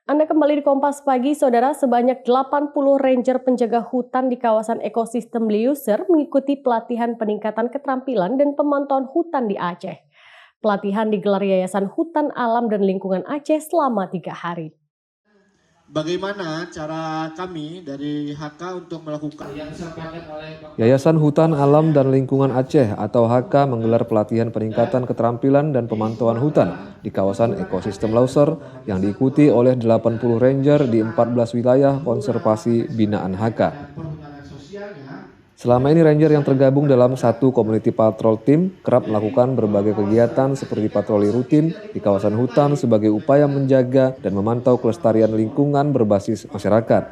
Anda kembali di Kompas Pagi, Saudara. Sebanyak 80 ranger penjaga hutan di kawasan ekosistem Liuser mengikuti pelatihan peningkatan keterampilan dan pemantauan hutan di Aceh. Pelatihan digelar Yayasan Hutan Alam dan Lingkungan Aceh selama 3 hari. Bagaimana cara kami dari HK untuk melakukan yang disampaikan oleh Yayasan Hutan Alam dan Lingkungan Aceh atau HK menggelar pelatihan peningkatan keterampilan dan pemantauan hutan di kawasan ekosistem Lauser yang diikuti oleh 80 ranger di 14 wilayah konservasi binaan HK. perhutanan sosialnya. Selama ini ranger yang tergabung dalam satu community patrol team kerap melakukan berbagai kegiatan seperti patroli rutin di kawasan hutan sebagai upaya menjaga dan memantau kelestarian lingkungan berbasis masyarakat.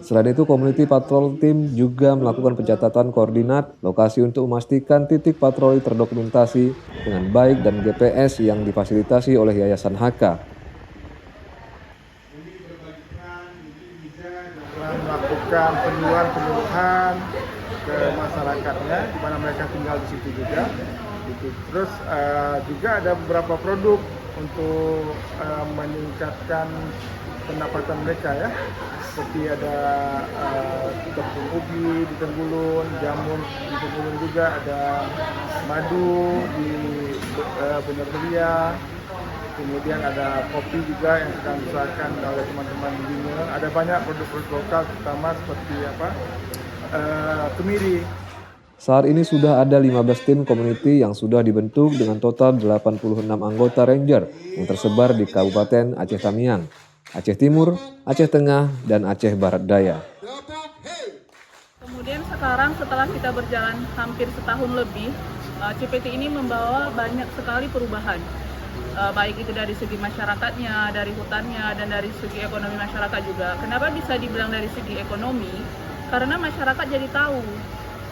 Selain itu, community patrol team juga melakukan pencatatan koordinat lokasi untuk memastikan titik patroli terdokumentasi dengan baik dan GPS yang difasilitasi oleh Yayasan HK. Melakukan penyuluhan ke masyarakatnya di mana mereka tinggal di situ juga. Terus juga ada beberapa produk untuk meningkatkan pendapatan mereka ya. Seperti ada tepung ubi di Tenggulun, jamur di Tenggulun juga, ada madu di Bener Belia. Kemudian ada kopi juga yang sedang diusahakan oleh teman-teman di sini. Ada banyak produk-produk lokal, terutama seperti kemiri. Saat ini sudah ada 15 tim community yang sudah dibentuk dengan total 86 anggota ranger yang tersebar di Kabupaten Aceh Tamiang, Aceh Timur, Aceh Tengah, dan Aceh Barat Daya. Kemudian sekarang setelah kita berjalan hampir setahun lebih, CPT ini membawa banyak sekali perubahan. Baik itu dari segi masyarakatnya, dari hutannya, dan dari segi ekonomi masyarakat juga. Kenapa bisa dibilang dari segi ekonomi? Karena masyarakat jadi tahu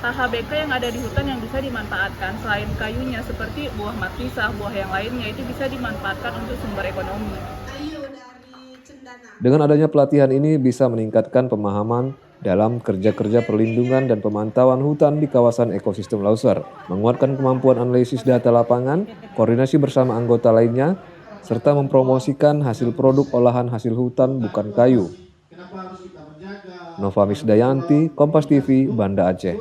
HHBK yang ada di hutan yang bisa dimanfaatkan. Selain kayunya seperti buah markisah, buah yang lainnya itu bisa dimanfaatkan untuk sumber ekonomi. Dengan adanya pelatihan ini bisa meningkatkan pemahaman dalam kerja-kerja perlindungan dan pemantauan hutan di kawasan ekosistem Lauser, menguatkan kemampuan analisis data lapangan, koordinasi bersama anggota lainnya, serta mempromosikan hasil produk olahan hasil hutan bukan kayu. Nova Misdayanti, Kompas TV, Banda Aceh.